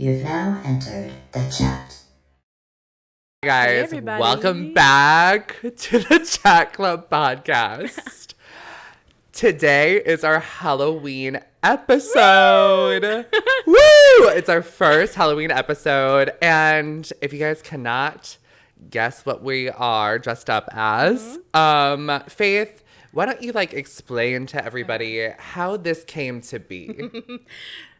You've now entered the chat. Guys, hey welcome back to the Chat Club podcast. Today is our Halloween episode. Woo! It's our first Halloween episode. And if you guys cannot guess what we are dressed up as, Faith, why don't you explain to everybody how this came to be?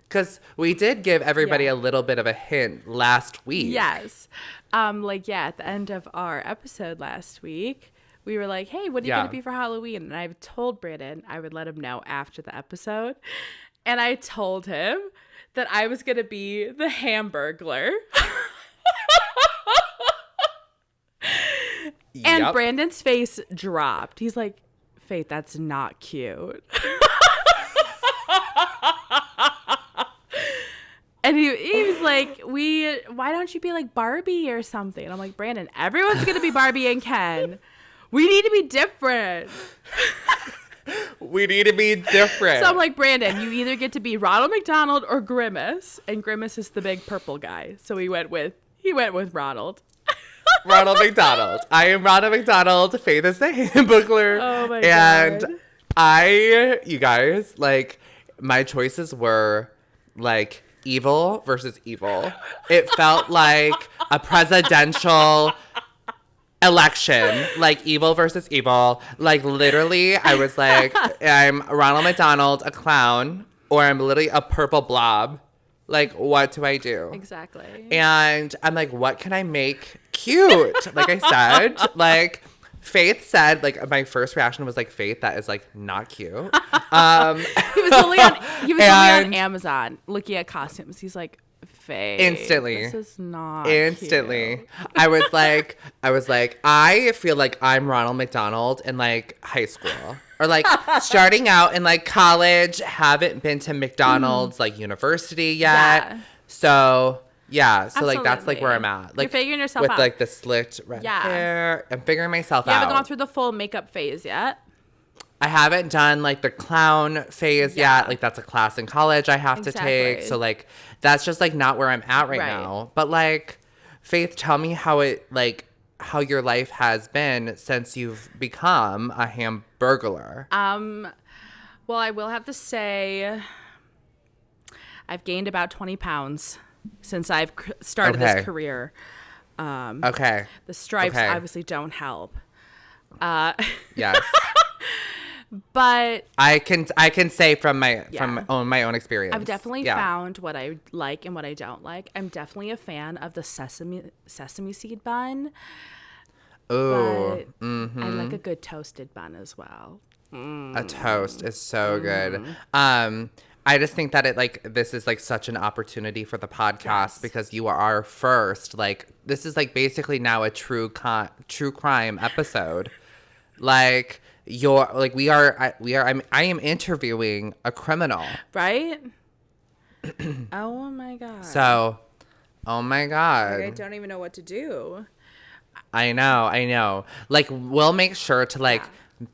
Because we did give everybody a little bit of a hint last week. Yes. At the end of our episode last week, we were like, hey, what are you going to be for Halloween? And I told Brandon I would let him know after the episode. And I told him that I was going to be the Hamburglar. And Brandon's face dropped. He's like, Faith, that's not cute. And he was like, why don't you be like Barbie or something? And I'm like, Brandon, everyone's going to be Barbie and Ken. We need to be different. We need to be different. So I'm like, Brandon, you either get to be Ronald McDonald or Grimace. And Grimace is the big purple guy. So he went with Ronald. Ronald McDonald. I am Ronald McDonald. Faith is the Hamburglar. Oh my God. And you guys, my choices were evil versus evil. It felt like a presidential election, evil versus evil. Literally, I was like, I'm Ronald McDonald, a clown, or I'm literally a purple blob. What do I do? Exactly. And I'm like, what can I make cute? Like I said, Faith said, my first reaction was Faith, that is not cute. He was only on Amazon looking at costumes. He's like, Faith, instantly. this is not instantly. cute. I was like, I feel like I'm Ronald McDonald in high school. Or starting out in college, haven't been to McDonald's university yet. Yeah. So that's Absolutely. where I'm at. You're figuring yourself out. With the slicked red hair. I'm figuring myself out. You haven't gone through the full makeup phase yet. I haven't done the clown phase yet. That's a class in college I have to take. So that's just not where I'm at right now. But Faith, tell me how it how your life has been since you've become a Hamburglar. Well, I will have to say I've gained about 20 pounds since I've started this career. Okay. The stripes obviously don't help. Yes. But I can say from my own experience. I've definitely found what I like and what I don't like. I'm definitely a fan of the sesame seed bun. Ooh. But I like a good toasted bun as well. A toast is so good. I just think that this is this is an opportunity for the podcast because you are our first. This is basically now a true crime episode. I am interviewing a criminal. Right? Oh my God. So, oh my God. I don't even know what to do. I know. We'll make sure to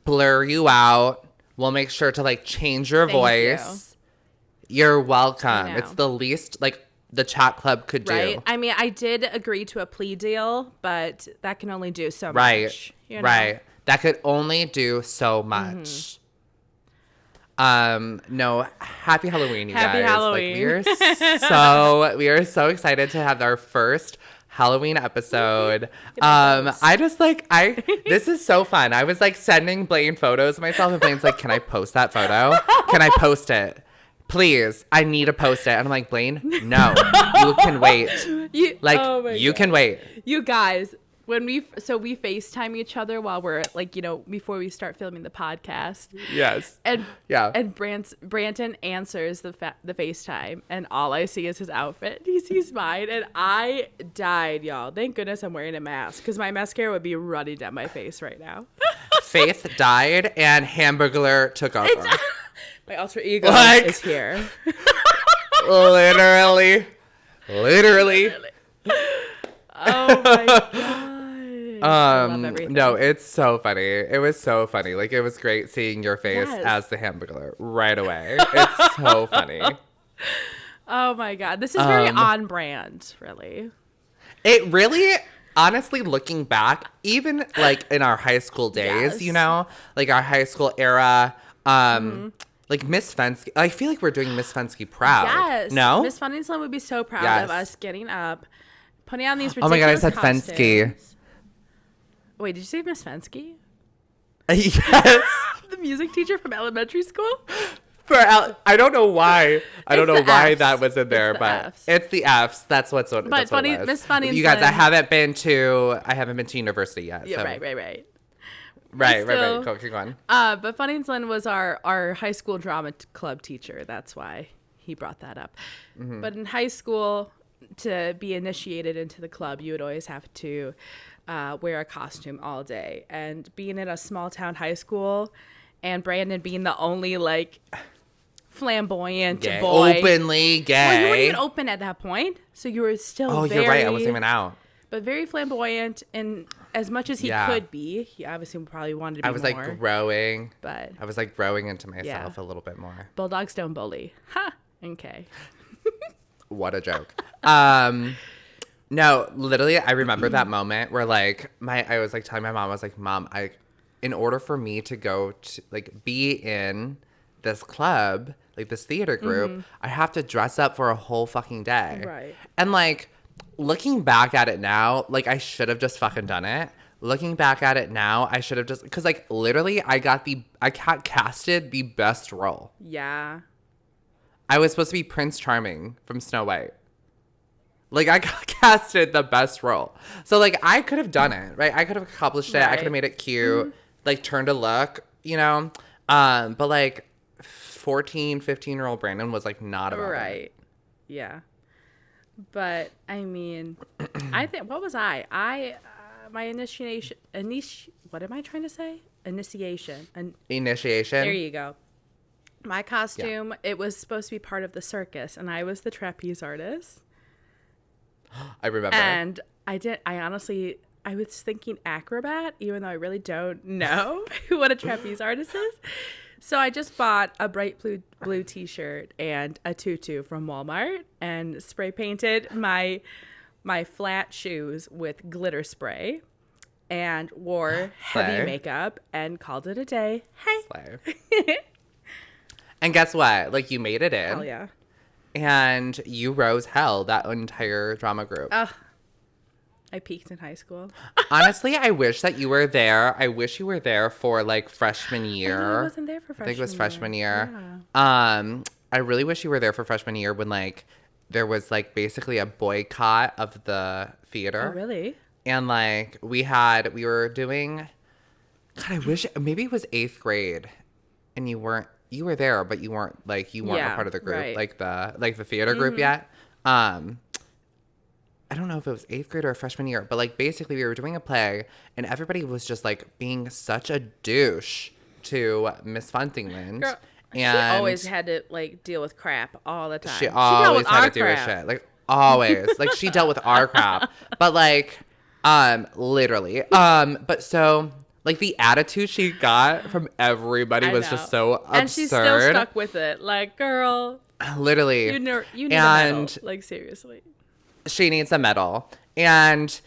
blur you out. We'll make sure to change your voice. You're welcome. It's the least the chat club could do. Right. I mean, I did agree to a plea deal, but that can only do so much. Right. That could only do so much. No, happy Halloween, you guys. Happy Halloween. We are so excited to have our first Halloween episode. This is so fun. I was sending Blaine photos of myself, and Blaine's can I post that photo? Can I post it? Please, I need to post it. And I'm like, Blaine, no, you can wait. You can wait. You guys, we FaceTime each other while we're before we start filming the podcast. Yes. And Branton answers the FaceTime, and all I see is his outfit. He sees mine, and I died, y'all. Thank goodness I'm wearing a mask because my mascara would be running down my face right now. Faith died, and Hamburglar took over. My alter ego is here. Literally. Oh my God. I love everything. No, it's so funny. It was so funny. It was great seeing your face as the Hamburglar right away. It's so funny. Oh my God. This is very on brand, really. It really, honestly, looking back, even like in our high school days, Yes. you know, like our high school era, like Miss Fensky, I feel like we're doing Miss Fensky proud. Yes. No? Miss Funnyslin would be so proud Yes. of us getting up, putting on these Oh my ridiculous God, I said Fensky. costumes. Wait, did you say Miss Fensky? Yes. The music teacher from elementary school? I don't know why. I don't It's know the why Fs. that was in there, It's the but Fs. it's the Fs. That's what's what. But That's funny, what it was. Miss Funny. You guys, I haven't been to university yet. Yeah, so. right. Right. Still- Go, keep going. But Funnyslin was our high school drama club teacher. That's why he brought that up. But in high school, to be initiated into the club, you would always have to wear a costume all day. And being in a small town high school, and Brandon being the only like flamboyant Gay. boy, Openly gay. well, you weren't even open at that point, so you were still. Oh, you're right. I wasn't even out. But very flamboyant, and as much as he could be, he obviously probably wanted to be I was more. like growing. But I was like growing into myself Yeah. a little bit more. bulldogs don't bully. Ha. Okay. What a joke. No, literally, I remember that moment where like I was like telling my mom, I was like, Mom, in order for me to go to like be in this club, like this theater group, I have to dress up for a whole fucking day. Right. And like looking back at it now, like I should have just fucking done it. Looking back at it now, I should have just, because like literally I got casted the best role. Yeah. I was supposed to be Prince Charming from Snow White. Like, I got casted the best role. So, like, I could have done it, right? I could have accomplished it. I could have made it cute, like, turned a look, you know? But, like, 14, 15-year-old Brandon was, like, not about it. Right. Yeah. But, I mean, I think, what was I? My initiation, what am I trying to say? Initiation. Initiation. There you go. My costume, it was supposed to be part of the circus, and I was the trapeze artist. I remember. And I honestly, I was thinking acrobat, even though I really don't know what a trapeze artist is. So I just bought a bright blue t-shirt and a tutu from Walmart and spray painted my flat shoes with glitter spray and wore heavy Slay. makeup and called it a day. Hey. Slay. And guess what? Like, you made it in. Hell yeah. And you rose hell that entire drama group. I peaked in high school. Honestly, I wish that you were there. I wish you were there for like freshman year. I wasn't there for freshman year. I think it was freshman year. Yeah. I really wish you were there for freshman year when like there was like basically a boycott of the theater. Oh, really? And like we were doing, God, I wish maybe it was 8th grade and you were there, but you weren't a part of the group, right. like the theater group yet. I don't know if it was 8th grade or freshman year, but like basically we were doing a play and everybody was just like being such a douche to Miss Funtingland. Girl, and she always had to like deal with crap all the time. She dealt always with had our to do with crap. shit. Like always. Like she dealt with our crap. But like literally. But so like the attitude she got from everybody I was know. just so absurd. And she's still stuck with it. Like, girl, Literally. you need a and medal. Like, seriously. she needs a medal. And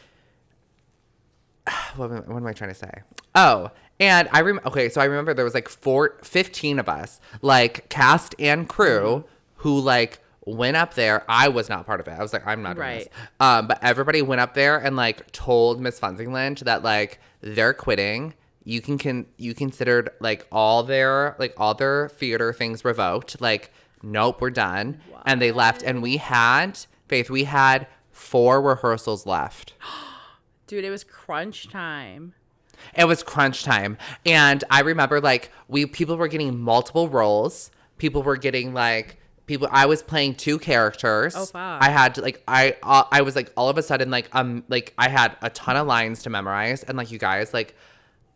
what am I trying to say? Oh, and I remember there was like 15 of us, like cast and crew, who like went up there. I was not part of it. I was like, I'm not doing this. But everybody went up there and like told Miss Funsingland that like they're quitting. You considered like all their theater things revoked. Like, nope, we're done. What? And they left. And we had 4 rehearsals left. Dude, it was crunch time. It was crunch time. And I remember like people were getting multiple roles. People were getting I was playing 2 characters. Oh, wow. I had to I was like all of a sudden like I had a ton of lines to memorize. And like, you guys, like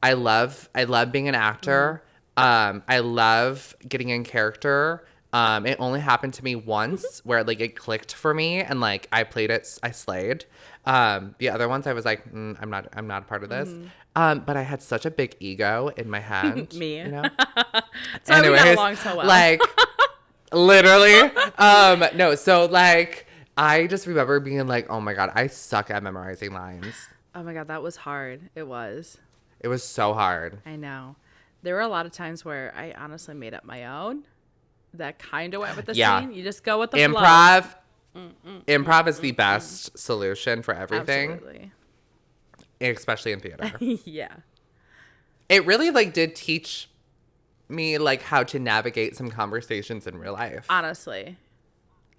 I love being an actor. I love getting in character. It only happened to me once where like it clicked for me and like I played it, I slayed. The other ones I was like, I'm not a part of this. But I had such a big ego in my head. Me. You know? So we got along so well. Like, Literally. No, so like I just remember being like, oh my God, I suck at memorizing lines. Oh my God, that was hard. It was. It was so hard. I know. There were a lot of times where I honestly made up my own that kind of went with the scene. You just go with the improv. flow. Improv is the best solution for everything. Absolutely. Especially in theater. Yeah. It really like did teach me like how to navigate some conversations in real life. Honestly.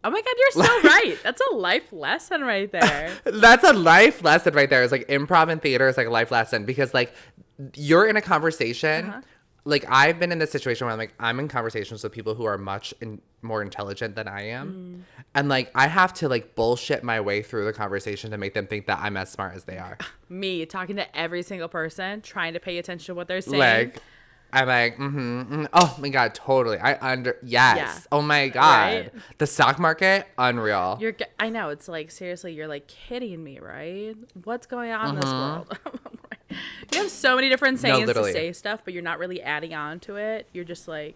Oh my God, you're so right. That's a life lesson right there. That's a life lesson right there. It's like improv and theater is like a life lesson because like you're in a conversation. Like I've been in this situation where I'm in conversations with people who are much more intelligent than I am. And like I have to like bullshit my way through the conversation to make them think that I'm as smart as they are. Me talking to every single person, trying to pay attention to what they're saying. Like I'm like, oh my God, totally. Yes. Yeah. Oh my God. Right? The stock market, unreal. I know. It's like, seriously, you're like kidding me, right? What's going on in this world? You have so many different sayings to say stuff, but you're not really adding on to it. You're just like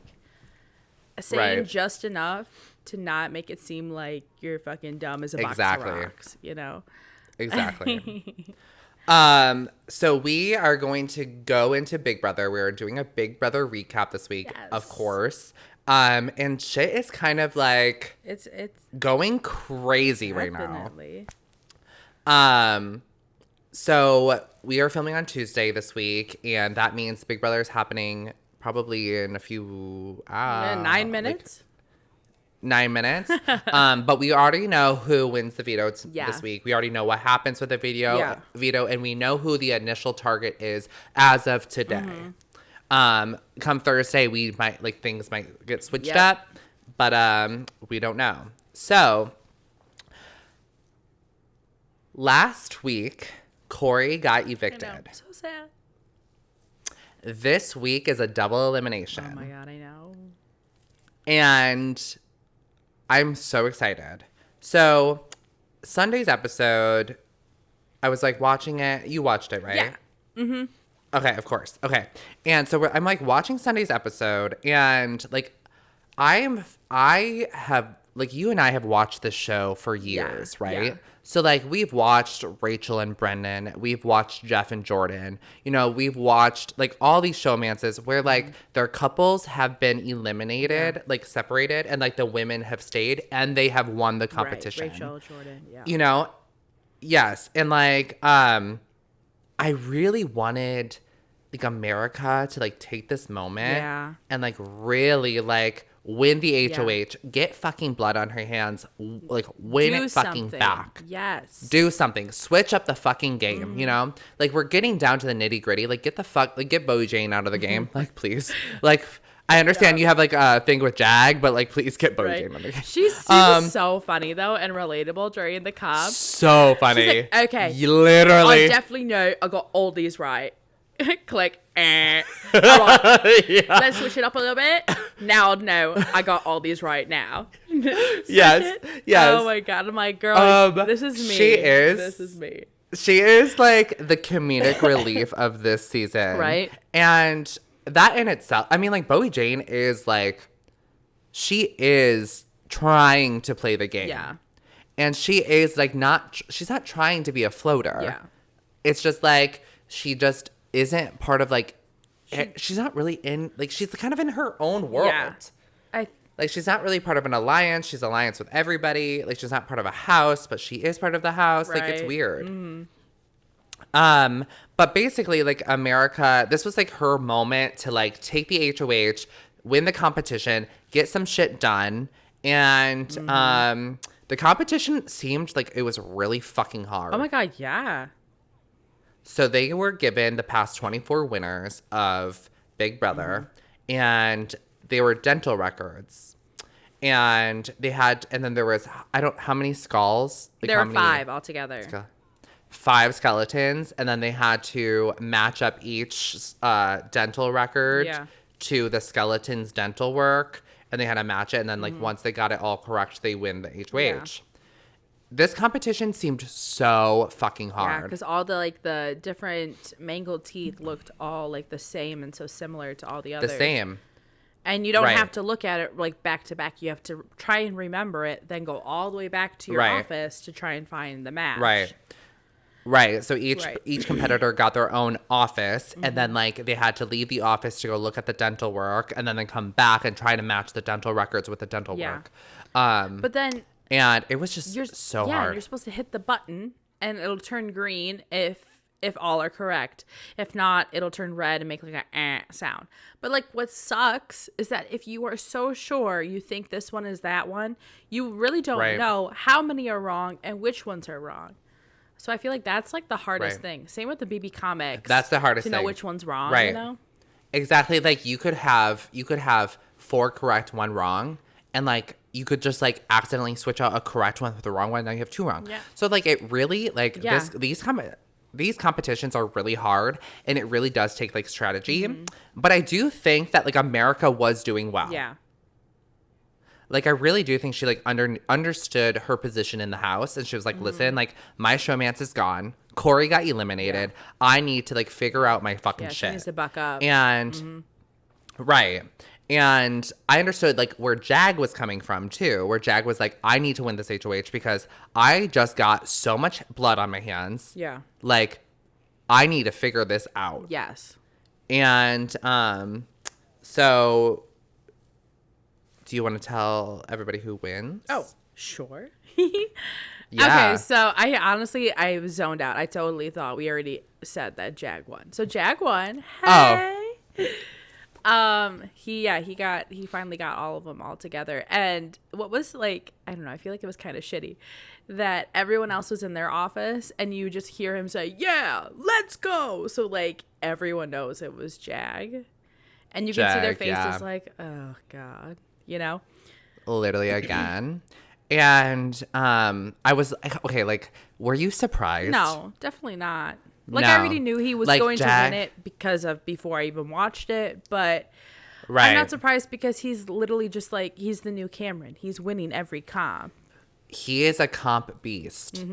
saying just enough to not make it seem like you're fucking dumb as a box of rocks, you know? Exactly. So we are going to go into Big Brother. We're doing a Big Brother recap this week, of course. And shit is kind of like it's going crazy definitely. Right now. So we are filming on Tuesday this week, and that means Big Brother is happening probably in a few 9 minutes. Like 9 minutes. But we already know who wins the veto this week. We already know what happens with the veto, and we know who the initial target is as of today. Come Thursday, we might things might get switched up, but we don't know. So last week, Corey got evicted. I know. So sad. This week is a double elimination. Oh my God, I know. And I'm so excited. So Sunday's episode, I was like watching it. You watched it, right? Yeah. Mm-hmm. Okay, of course. Okay. And so I'm like watching Sunday's episode, and like I have like you and I have watched this show for years, right? Yeah. So like we've watched Rachel and Brendan, we've watched Jeff and Jordan, you know, we've watched like all these showmances where like their couples have been eliminated, like separated, and like the women have stayed and they have won the competition. Right. Rachel, Jordan, yeah. You know, yes, and like I really wanted like America to like take this moment and like really like win the HOH, get fucking blood on her hands, like win it fucking back. Yes. Do something. Switch up the fucking game, you know? Like we're getting down to the nitty gritty. Like get Bowie Jane out of the game. Like please. Like I understand you have like a thing with Jag, but like please get Bowie Jane out of the game. She's so funny though and relatable during the comp. So funny. She's like, okay. You literally. I definitely know I got all these right. Click. Right. Let's switch it up a little bit. Now no, I got all these right now. Yes. Oh my God. I'm like, girl, this is me. This is me. She is like the comedic relief of this season. Right. And that in itself, I mean, like Bowie Jane is like, she is trying to play the game. Yeah. And she is like she's not trying to be a floater. Yeah. It's just like, she just isn't part of like, she's not really in, like she's kind of in her own world. Yeah. Like she's not really part of an alliance. She's alliance with everybody. Like she's not part of a house, but she is part of the house. Right. Like it's weird. But basically like America, this was like her moment to like take the HOH, win the competition, get some shit done. And the competition seemed like it was really fucking hard. Oh my God, yeah. So they were given the past 24 winners of Big Brother, and they were dental records. And they had, and then there was, how many skulls? Like there were 5 altogether. 5 skeletons, and then they had to match up each dental record to the skeleton's dental work, and they had to match it, and then like once they got it all correct, they win the HOH. Yeah. This competition seemed so fucking hard. Yeah, because all the like the different mangled teeth looked all like the same and so similar to all the others. The same. And you don't have to look at it like back to back. You have to try and remember it, then go all the way back to your office to try and find the match. Right. So each competitor got their own office, and then like they had to leave the office to go look at the dental work, and then come back and try to match the dental records with the dental work. But then and it was just so hard. You're supposed to hit the button, and it'll turn green if all are correct. If not, it'll turn red and make like a sound. But like what sucks is that if you are so sure you think this one is that one, you really don't know how many are wrong and which ones are wrong. So I feel like that's like the hardest thing. Same with the BB comics. That's the hardest thing. To know which one's wrong, you know? Exactly. Like you could have 4 correct, 1 wrong, and like you could just like accidentally switch out a correct one with the wrong one, now you have 2 wrong. Yeah. So like it really like these competitions are really hard, and it really does take like strategy. But I do think that like America was doing well. Yeah. Like I really do think she like understood her position in the house, and she was like, listen, like my showmance is gone. Corey got eliminated. Yeah. I need to like figure out my fucking shit. She needs to buck up. And and I understood like where Jag was coming from too, where Jag was like, I need to win this HOH because I just got so much blood on my hands. Yeah. Like I need to figure this out. Yes. And so do you want to tell everybody who wins? Oh, sure. Yeah. Okay, so I was zoned out. I totally thought we already said that Jag won. So Jag won. Hey. Oh. He finally got all of them all together. And what was like, I don't know, I feel like it was kind of shitty that everyone else was in their office and you just hear him say, "Yeah, let's go." So like everyone knows it was Jag. And you can see their faces like, "Oh God." You know? Literally again. And I was okay, like, were you surprised? No, definitely not. Like, I already knew he was like going to win it because of before I even watched it, but I'm not surprised because he's literally just like, he's the new Cameron. He's winning every comp. He is a comp beast.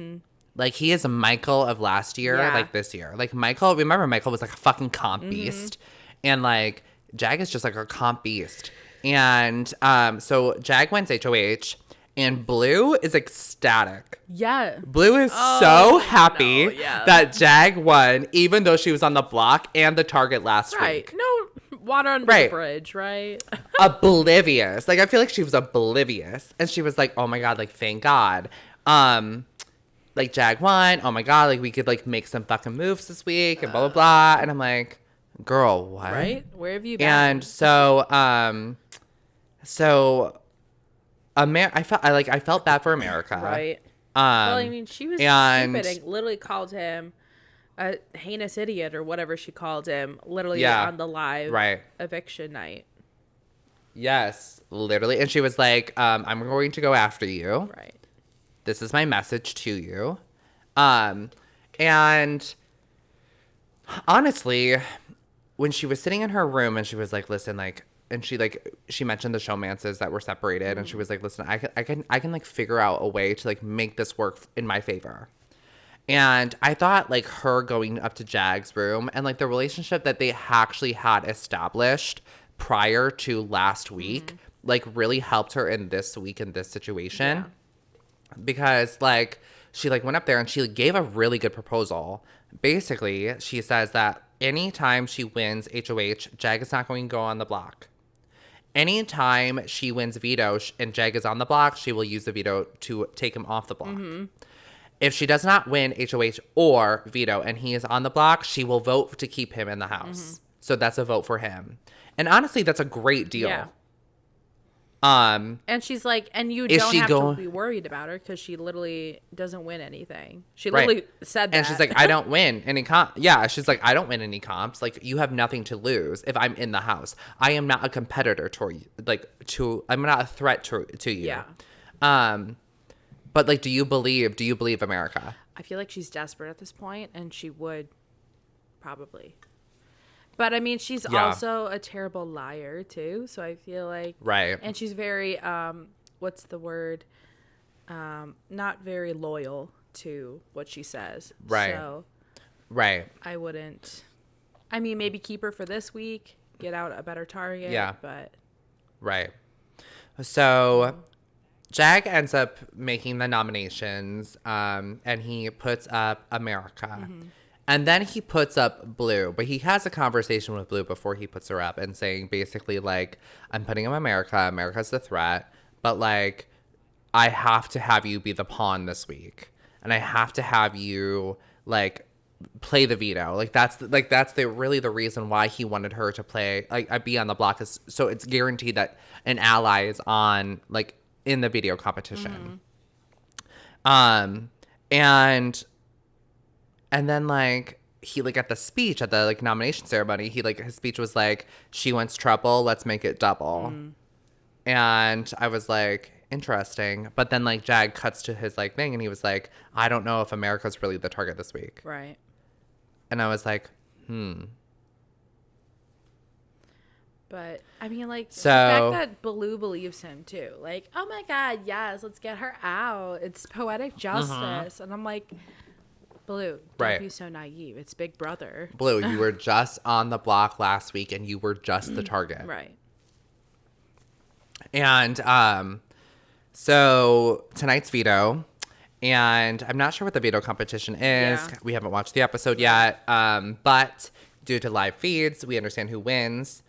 Like, he is a Michael of last year, like this year. Like, remember Michael was like a fucking comp beast. And like, Jag is just like a comp beast. And so Jag wins HOH. And Blue is ecstatic. Yeah. Blue is so happy that Jag won, even though she was on the block and the target last week. No water under the bridge, right? Oblivious. Like, I feel like she was oblivious. And she was like, oh my God, like, thank God. Like, Jag won. Oh my God, like, we could, like, make some fucking moves this week and blah, blah, blah. And I'm like, girl, what? Right? Where have you been? And so, I felt bad for America. Right. Well, I mean, she was stupid and literally called him a heinous idiot or whatever she called him, literally on the live eviction night. Yes, literally. And she was like, I'm going to go after you. Right. This is my message to you. And honestly, when she was sitting in her room and she was like, listen, like, and she mentioned the showmances that were separated, and she was like, listen, I can like figure out a way to like make this work in my favor. And I thought like her going up to Jag's room and like the relationship that they actually had established prior to last week, like really helped her in this week in this situation. Yeah. Because like she like went up there and she gave a really good proposal. Basically, she says that anytime she wins HOH, Jag is not going to go on the block. Anytime she wins Veto and Jag is on the block, she will use the Veto to take him off the block. If she does not win HOH or Veto and he is on the block, she will vote to keep him in the house. So that's a vote for him. And honestly, that's a great deal. Yeah. And she's like, and you don't have to be worried about her because she literally doesn't win anything. She literally said that. And she's like, I don't win any comp. Yeah, she's like, I don't win any comps. Like, you have nothing to lose if I'm in the house. I am not a competitor I'm not a threat to you. Yeah. But like, do you believe America? I feel like she's desperate at this point, and she would probably. But I mean, she's also a terrible liar too. So I feel like, and she's very, what's the word? Not very loyal to what she says. Right. So, I wouldn't. I mean, maybe keep her for this week, get out a better target. Yeah. But Right. So Jag ends up making the nominations, and he puts up America. And then he puts up Blue, but he has a conversation with Blue before he puts her up and saying basically like, I'm putting up America. America's the threat, but like, I have to have you be the pawn this week. And I have to have you like play the veto. That's really the reason why he wanted her to play, like be on the block, is so it's guaranteed that an ally is on like in the video competition. And then like he like at the speech at the like nomination ceremony, he like his speech was like, she wants trouble, let's make it double. And I was like, interesting. But then like Jag cuts to his like thing and he was like, I don't know if America's really the target this week. Right. And I was like, But I mean, like, so, the fact that Baloo believes him too, like, oh my God, yes, let's get her out. It's poetic justice. And I'm like, Baloo, don't be so naive. It's Big Brother. Blue, you were just on the block last week and you were just the target. Right. And so tonight's veto, and I'm not sure what the veto competition is. Yeah. We haven't watched the episode yet, but due to live feeds, we understand who wins.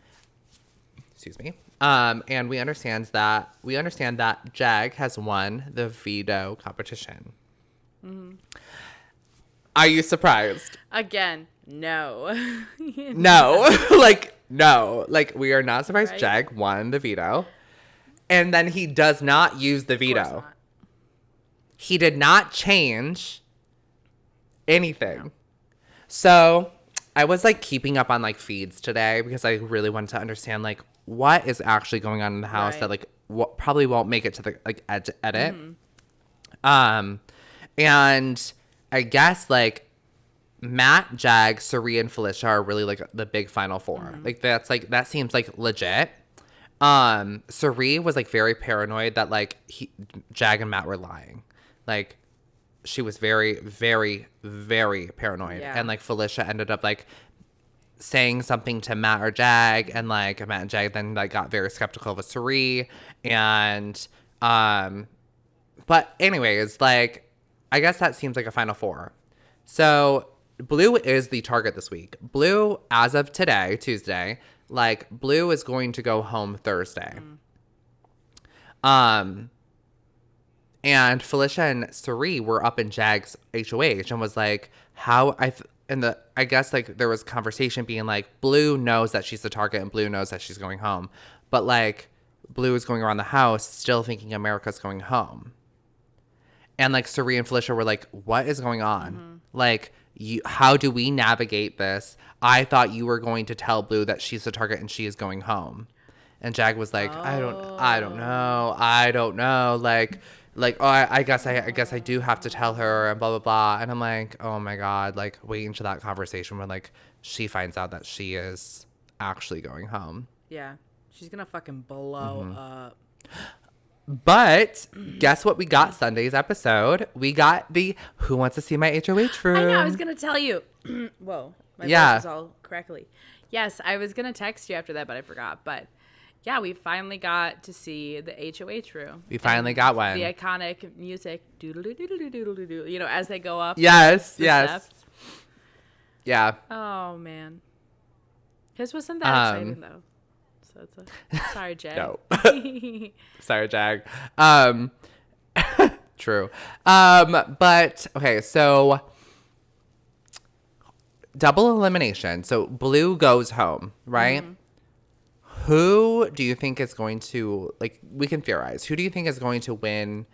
Excuse me. And we understand that Jag has won the veto competition. Are you surprised? Again, no. No. No. Like, we are not surprised Jag won the veto. And then he does not use the veto. He did not change anything. No. So I was like keeping up on like feeds today because I really wanted to understand like what is actually going on in the house that like probably won't make it to the like edit. And I guess like Matt, Jag, Suri, and Felicia are really like the big final four. Like that seems like legit. Suri was like very paranoid that like Jag and Matt were lying. Like she was very, very, very paranoid. Yeah. And like Felicia ended up like saying something to Matt or Jag, and like Matt and Jag then like got very skeptical of Suri. And but anyways, like I guess that seems like a final four. So Blue is the target this week. Blue, as of today, Tuesday, like Blue is going to go home Thursday. And Felicia and Suri were up in Jag's HOH and was like, I guess like there was conversation being like, Blue knows that she's the target and Blue knows that she's going home. But like Blue is going around the house still thinking America's going home. And like Suri and Felicia were like, what is going on? Like, how do we navigate this? I thought you were going to tell Blue that she's the target and she is going home. And Jag was like, I don't know. I guess I do have to tell her and blah, blah, blah. And I'm like, oh my God, like wait until that conversation when like she finds out that she is actually going home. Yeah. She's going to fucking blow up. But guess what we got Sunday's episode? We got the Who Wants to See My HOH Room? I know, I was going to tell you. Whoa. My voice is all crackly. Yes, I was going to text you after that, but I forgot. But yeah, we finally got to see the HOH room. We finally got one. The iconic music, doodle-doo-doo-doo-doo-doo-doo, you know, as they go up. Yes. Steps. Yeah. Oh, man. His wasn't that exciting, though. So it's sorry, Jag. No. Sorry, Jag. True. But, okay, so double elimination. So Blue goes home, right? Who do you think is going to, like, we can theorize. Who do you think is going to win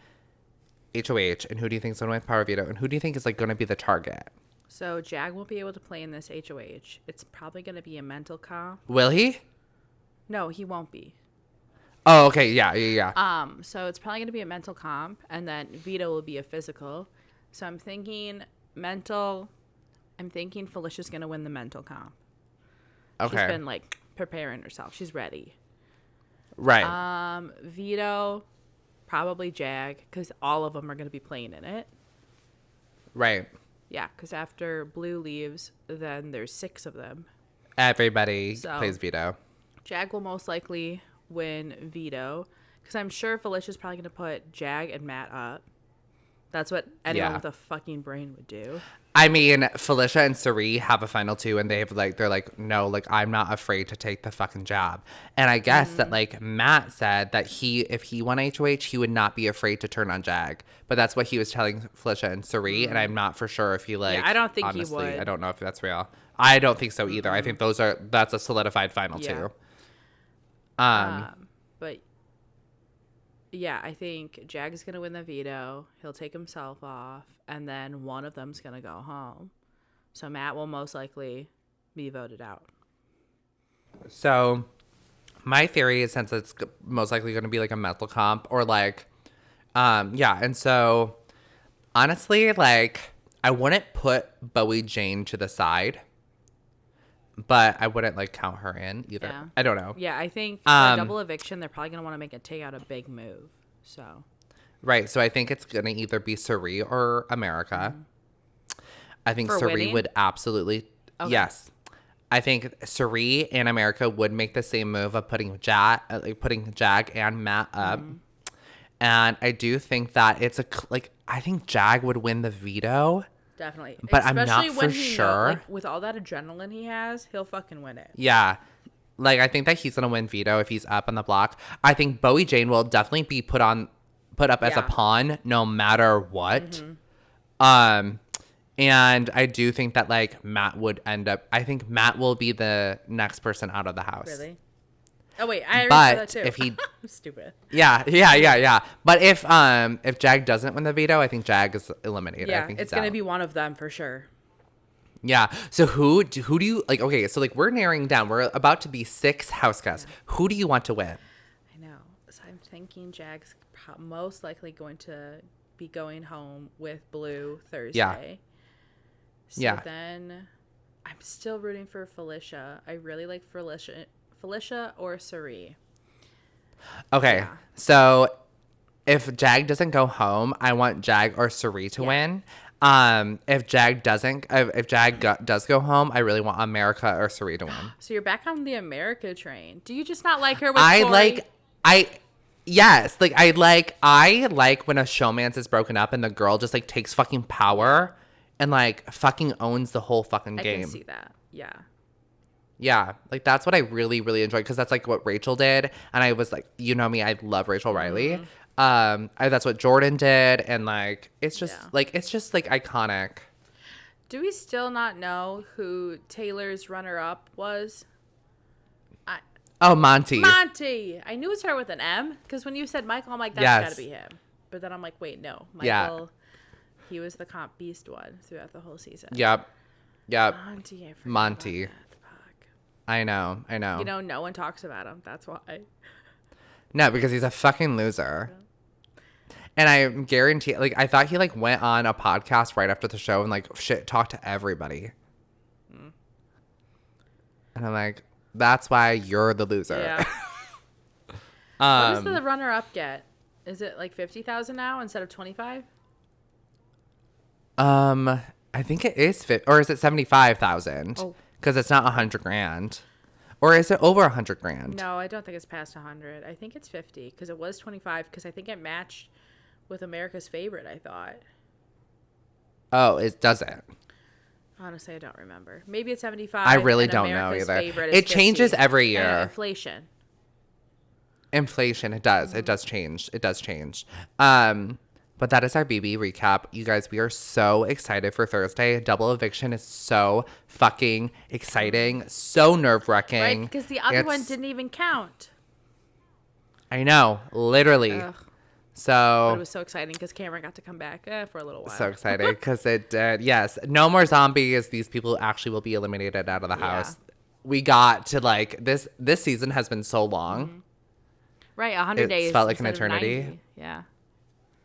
HOH? And who do you think is going to win Power Veto? And who do you think is, like, going to be the target? So Jag won't be able to play in this HOH. It's probably going to be a mental comp. Will he? No, he won't be. Oh, okay. Yeah. So it's probably going to be a mental comp. And then Veto will be a physical. So I'm thinking mental. I'm thinking Felicia's going to win the mental comp. Okay. She's been, like, preparing herself. She's ready. Right. Veto, probably Jag, because all of them are going to be playing in it. Right. Yeah, because after Blue leaves, then there's 6 of them. Everybody plays Veto. Jag will most likely win Veto, because I'm sure Felicia's probably going to put Jag and Matt up. That's what anyone with a fucking brain would do. I mean, Felicia and Cirie have a final 2, and they're like, no, like, I'm not afraid to take the fucking job. And I guess that, like, Matt said that if he won HOH, he would not be afraid to turn on Jag. But that's what he was telling Felicia and Cirie, and I'm not for sure if he, like, I don't think honestly, he would. I don't know if that's real. I don't think so either. I think that's a solidified final 2. But yeah, I think Jag is going to win the Veto. He'll take himself off, and then one of them's going to go home. So Matt will most likely be voted out. So my theory is, since it's most likely going to be like a mental comp or like, and so honestly, like, I wouldn't put Bowie Jane to the side, but I wouldn't like count her in either. Yeah. I don't know. Yeah, I think for double eviction, they're probably going to want to take out a big move. So. Right. So I think it's going to either be Cirie or America. I think For Cirie winning? would absolutely. Okay. Yes. I think Cirie and America would make the same move of putting Jag and Matt up. And I do think that it's I think Jag would win the Veto. Definitely. But I'm Especially not when for he sure. Like, with all that adrenaline he has, he'll fucking win it. Yeah. Like, I think that he's going to win Veto if he's up on the block. I think Bowie Jane will definitely be put up as a pawn no matter what. And I do think that, like, Matt would end up... I think Matt will be the next person out of the house. Really? Oh, wait. I already said that, too. If he... I'm stupid. Yeah. But if Jag doesn't win the Veto, I think Jag is eliminated. Yeah, I think it's going to be one of them for sure. Yeah. So who do you... Like, okay, so, like, we're narrowing down. We're about to be 6 house guests. Yeah. Who do you want to win? I know. So I'm thinking Jag's most likely going to be going home with Blue Thursday. Yeah. So then I'm still rooting for Felicia. I really like Felicia or Cirie. Okay. Yeah. So if Jag doesn't go home, I want Jag or Cirie to win. If Jag does go home, I really want America or Cirie to win. So you're back on the America train. Do you just not like her with Corey? Yes, like I like when a showmance is broken up and the girl just like takes fucking power and like fucking owns the whole fucking game. I can see that. Yeah. Yeah, like that's what I really, really enjoyed, because that's like what Rachel did, and I was like, you know me, I love Rachel Riley. That's what Jordan did, and like it's just iconic. Do we still not know who Taylor's runner-up was? Monty. I knew it started with an M, because when you said Michael, I'm like, that's gotta be him. But then I'm like, wait, no, Michael. He was the comp beast one throughout the whole season. Yep. Monty. I know. You know, no one talks about him. That's why. No, because he's a fucking loser. And I guarantee, like, I thought he, like, went on a podcast right after the show and, like, talked to everybody. And I'm like, that's why you're the loser. Yeah. What does the runner-up get? Is it, like, $50,000 now instead of $25,000? I think it is or is it 75,000? Oh. Because it's not $100,000. Or is it over $100,000? No, I don't think it's past 100. I think it's 50 because it was 25 because I think it matched with America's Favorite, I thought. Oh, it doesn't. Honestly, I don't remember. Maybe it's 75. I really don't America's know either. Favorite It is changes 50. every year. Inflation. It does. It does change. But that is our BB recap. You guys, we are so excited for Thursday. Double Eviction is so fucking exciting. So nerve-wracking. Right, because the other one didn't even count. I know. Literally. Ugh. So. But it was so exciting because Cameron got to come back for a little while. So excited because it did. Yes. No more zombies. These people actually will be eliminated out of the house. We got to like, this season has been so long. Mm-hmm. Right. 100 days. It felt like an eternity. 90. Yeah.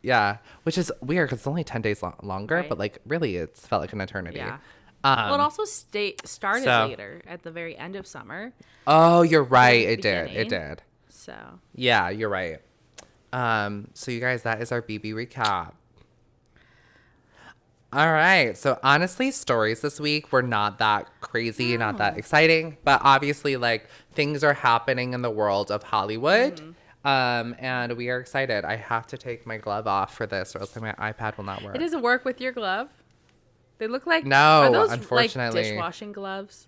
Yeah, which is weird because it's only 10 days longer, right. But like really it's felt like an eternity. Yeah. Well, it also started later at the very end of summer. Oh, you're right. It did. So. Yeah, you're right. So you guys, that is our BB recap. All right. So honestly, stories this week were not that crazy, not that exciting, but obviously like things are happening in the world of Hollywood. And we are excited. I have to take my glove off for this or else my iPad will not work. It doesn't work with your glove. They look like No, are those unfortunately. like dishwashing gloves?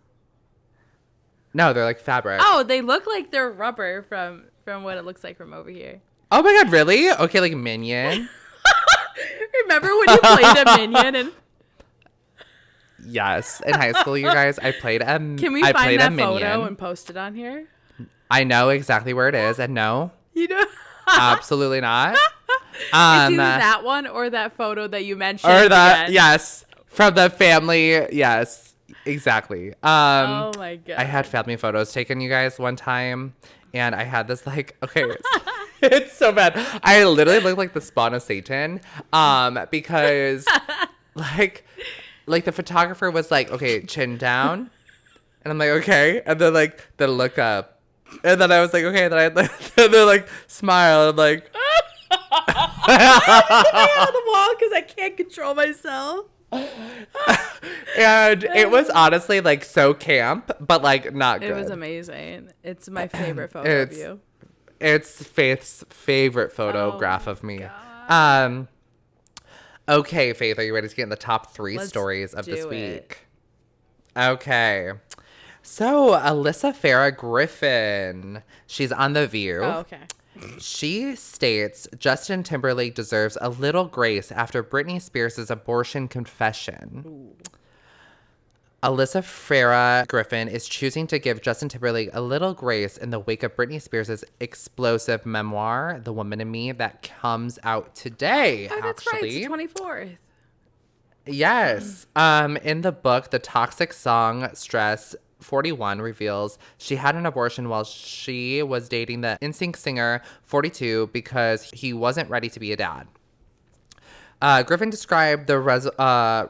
No, they're like fabric. Oh, they look like they're rubber from what it looks like from over here. Oh my God, really? Okay, like Minion. Remember when you played a Minion and Yes, in high school, you guys, I played a can we I find played that a photo Minion. and post it on here? I know exactly where it is, and no, You know, absolutely not. it's either that one or that photo that you mentioned. Or that, again. yes, from the family, yes, exactly. Oh my God. I had family photos taken, you guys, one time, and I had this like, okay, it's so bad. I literally look like the spawn of Satan, because like the photographer was like, okay, chin down, and I'm like, okay, and then like then look up, and then I was like, okay, then and then like smile, and like. on the wall because I can't control myself. And it was honestly like so camp, but like not good. It was amazing. It's my favorite photo of you. It's Faith's favorite photograph of me. God. Okay, Faith, are you ready to get in the top 3 Let's stories of this do week? it. Okay. So, Alyssa Farah Griffin, she's on The View. Oh, okay. She states Justin Timberlake deserves a little grace after Britney Spears' abortion confession. Ooh. Alyssa Farah Griffin is choosing to give Justin Timberlake a little grace in the wake of Britney Spears' explosive memoir, The Woman in Me, that comes out today, Oh, that's right. actually. It's the 24th. Yes. In the book, The Toxic Song Stress 41 reveals she had an abortion while she was dating the NSYNC singer 42 because he wasn't ready to be a dad. Griffin described the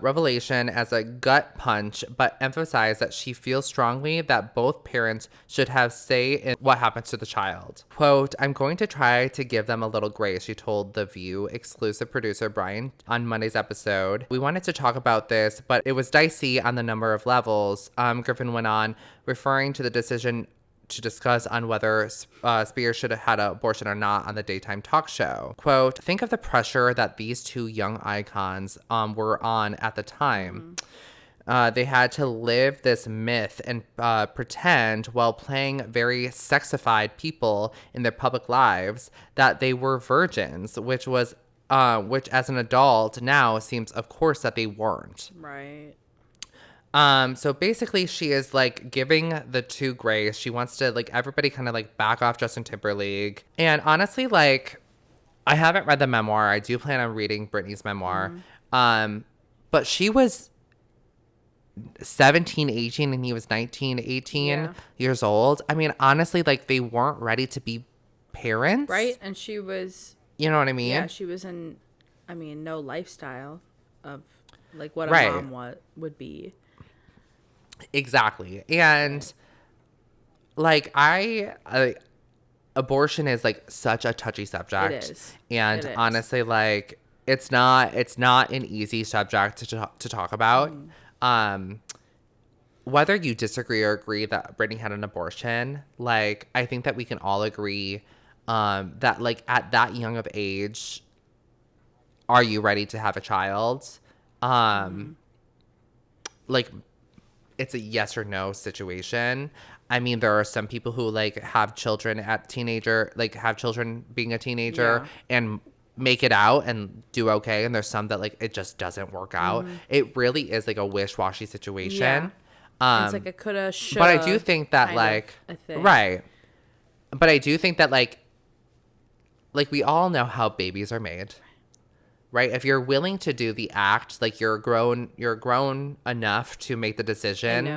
revelation as a gut punch, but emphasized that she feels strongly that both parents should have say in what happens to the child. Quote, "I'm going to try to give them a little grace," she told The View exclusive producer Brian on Monday's episode. "We wanted to talk about this, but it was dicey on the number of levels," Griffin went on, referring to the decision to discuss on whether Spears should have had an abortion or not on the daytime talk show. Quote, "Think of the pressure that these two young icons were on at the time. They had to live this myth and pretend while playing very sexified people in their public lives that they were virgins, which as an adult now seems of course that they weren't." Right. So basically she is like giving the two grace. She wants to like everybody kind of like back off Justin Timberlake. And honestly, like I haven't read the memoir. I do plan on reading Britney's memoir. But she was 17, 18 and he was 19, 18 years old. I mean, honestly, like they weren't ready to be parents. Right. And she was, You know what I mean? yeah, she was in, I mean, no lifestyle of like what a Right. mom would be. Exactly. And like abortion is like such a touchy subject. It is. And It is. honestly, like it's not an easy subject to talk about. Whether you disagree or agree that Britney had an abortion, like I think that we can all agree that like at that young of age, are you ready to have a child? Like it's a yes or no situation. I mean, there are some people who like have children have children being a teenager and make it out and do okay. And there's some that like, it just doesn't work out. It really is like a wish-washy situation. It's like a coulda, shoulda. But I do think that like, right. But I do think that like we all know how babies are made. Right? If you're willing to do the act, like you're grown enough to make the decision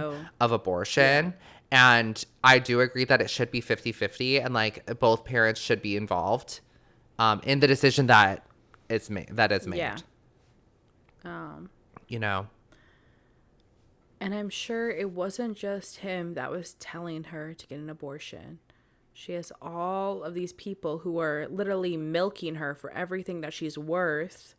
of abortion. Yeah. And I do agree that it should be 50-50 and like both parents should be involved in the decision that is made. Yeah. You know? And I'm sure it wasn't just him that was telling her to get an abortion. She has all of these people who are literally milking her for everything that she's worth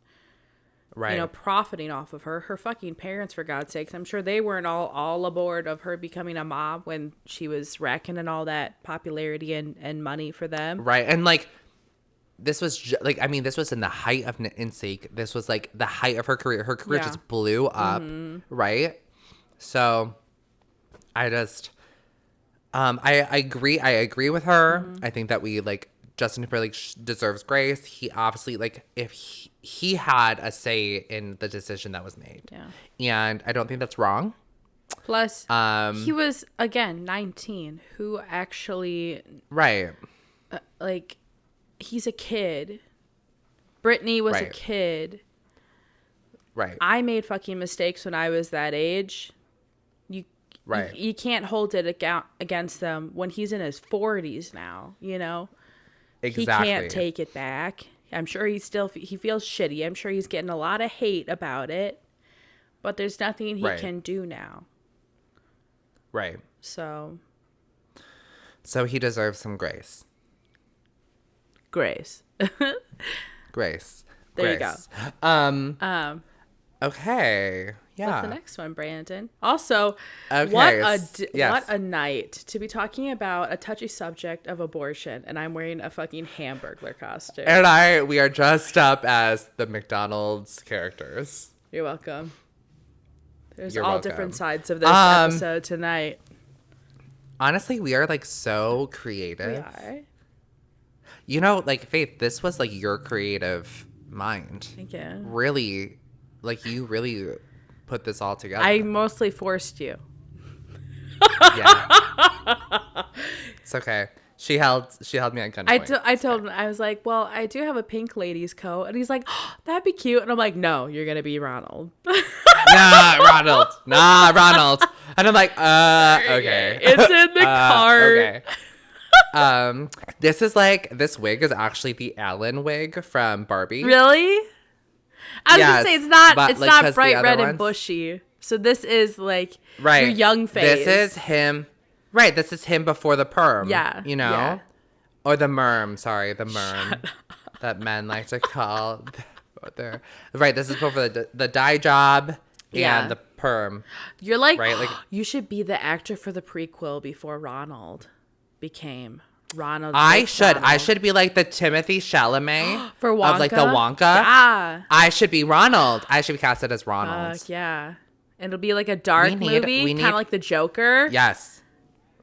Right. profiting off of her. Her fucking parents, for God's sakes. I'm sure they weren't all aboard of her becoming a mom when she was racking in all that popularity and money for them. Right. And like, this was this was in the height of NSYNC. This was like the height of her career. Her career just blew up. Right. So I just, I agree. I agree with her. I think that Justin Timberlake deserves grace. He obviously, if he had a say in the decision that was made. Yeah. And I don't think that's wrong. Plus, he was, again, 19, who actually... Right. He's a kid. Britney was a kid. Right. I made fucking mistakes when I was that age. You can't hold it against them when he's in his 40s now, Exactly. He can't take it back. I'm sure he feels shitty. I'm sure he's getting a lot of hate about it. But there's nothing he can do now. Right. So he deserves some grace. Grace. Grace. There grace. you go. Okay. Yeah. What's the next one, Brandon? Also, okay. What a night to be talking about a touchy subject of abortion, and I'm wearing a fucking Hamburglar costume. And we are dressed up as the McDonald's characters. You're welcome. There's You're all welcome. different sides of this episode tonight. Honestly, we are so creative. We are. Faith, this was your creative mind. Thank you. Really, you really put this all together. I mostly forced you. Yeah. It's okay. She held me at gunpoint. I told him, I was like, well, I do have a pink ladies coat. And he's like, oh, that'd be cute. And I'm like, no, you're going to be Ronald. Nah, Ronald. And I'm like, okay. It's in the cart. Okay. This is this wig is actually the Ellen wig from Barbie. Really? I was gonna say it's not bright red and bushy. So this is your young face. This is him. Right, this is him before the perm. Yeah. Yeah. Or the merm, sorry, the merm that men like to call their. Right, this is before the dye job and the perm. You're right? You should be the actor for the prequel before Ronald became Ronald. I should be the Timothy Chalamet for Wonka. Of the Wonka. Yeah. I should be Ronald. I should be casted as Ronald. Yeah. And it'll be a dark movie, kind of like the Joker. Yes.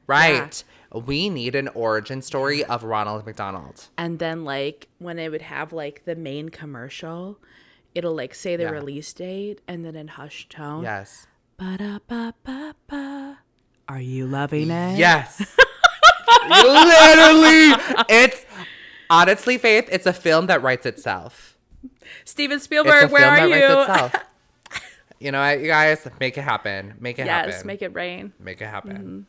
Right. Yeah. We need an origin story of Ronald McDonald. And then when it would have the main commercial, it'll say the release date and then in hushed tone. Yes. Ba-da-ba-ba-ba. Are you loving it? Yes. Literally. It's honestly, Faith, it's a film that writes itself. Steven Spielberg, where are you? You know what, you guys? Make it happen. Make it happen. Yes, make it rain. Make it happen. Mm-hmm.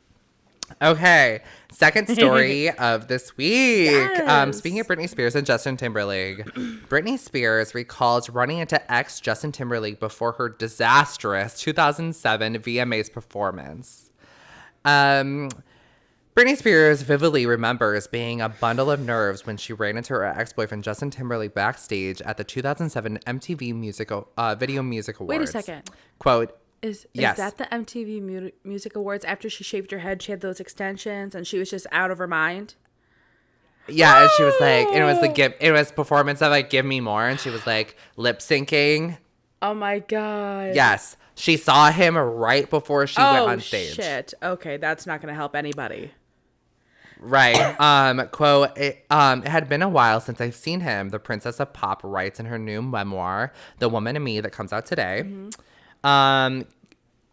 Okay, second story of this week. Yes. Speaking of Britney Spears and Justin Timberlake, Britney Spears recalls running into ex Justin Timberlake before her disastrous 2007 VMAs performance. Britney Spears vividly remembers being a bundle of nerves when she ran into her ex-boyfriend Justin Timberlake backstage at the 2007 MTV Video Music Awards. Wait a second. Quote, Is that the MTV Music Awards? After she shaved her head, she had those extensions, and she was just out of her mind. Yeah, and she was it was performance of Give Me More, and she was lip syncing. Oh my God. Yes, she saw him right before she went on stage. Oh shit. Okay, that's not gonna help anybody. Right. Quote, it had been a while since I've seen him, the Princess of Pop writes in her new memoir, The Woman in Me, that comes out today. Mm-hmm.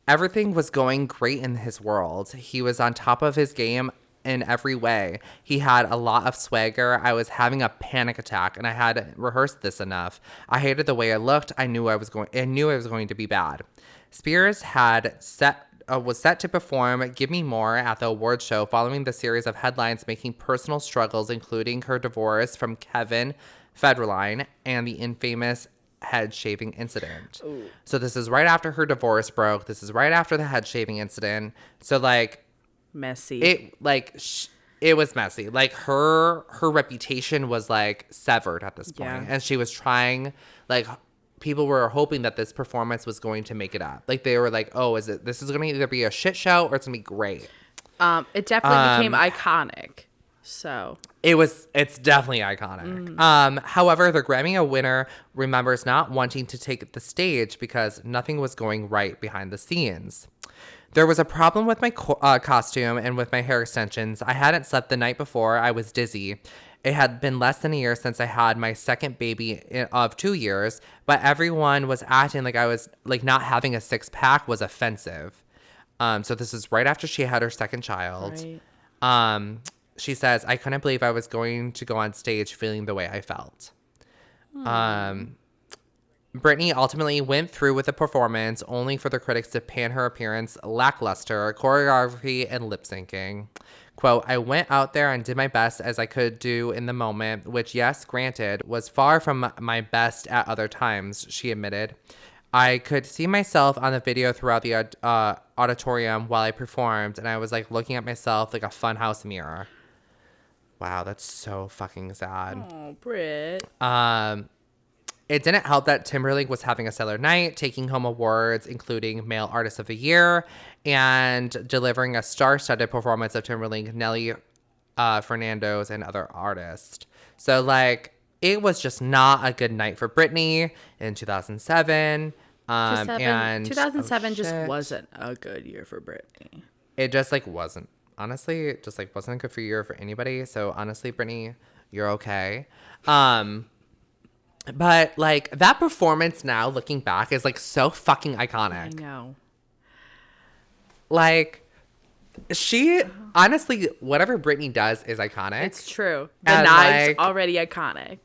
Everything was going great in his world. He was on top of his game in every way. He had a lot of swagger. I was having a panic attack, and I had rehearsed this enough. I hated the way I looked. I knew it was going to be bad. Spears was set to perform Give Me More at the awards show following the series of headlines making personal struggles, including her divorce from Kevin Federline and the infamous head shaving incident. Ooh. So this is right after her divorce broke. This is right after the head shaving incident. So messy. It was messy. Her reputation was severed at this point. And she was trying people were hoping that this performance was going to make it up. Like, they were like, oh, this is going to either be a shit show or it's going to be great. It definitely became iconic. So it's definitely iconic. However, the Grammy winner remembers not wanting to take the stage because nothing was going right behind the scenes. There was a problem with my costume and with my hair extensions. I hadn't slept the night before. I was dizzy. It had been less than a year since I had my second baby of 2 years, but everyone was acting like I was like not having a six-pack was offensive. So this is right after she had her second child. Right. She says, I couldn't believe I was going to go on stage feeling the way I felt. Britney ultimately went through with the performance, only for the critics to pan her appearance lackluster, choreography, and lip syncing. Quote, I went out there and did my best as I could do in the moment, which, yes, granted, was far from my best at other times, she admitted. I could see myself on the video throughout the auditorium while I performed, and I was like looking at myself like a funhouse mirror. Wow, that's so fucking sad. Oh, Brit. It didn't help that Timberlake was having a stellar night, taking home awards, including Male Artist of the Year, and delivering a star-studded performance of Timberlake, Nelly Fernandez, and other artists. So, like, it was just not a good night for Britney in 2007. And 2007 just wasn't a good year for Britney. It just, like, wasn't. Honestly, it just, like, wasn't a good year for anybody. So, honestly, Britney, you're okay. But, like, that performance now, looking back, is, like, so fucking iconic. I know. Like, she, honestly, whatever Britney does is iconic. It's true. The knives, like, already iconic.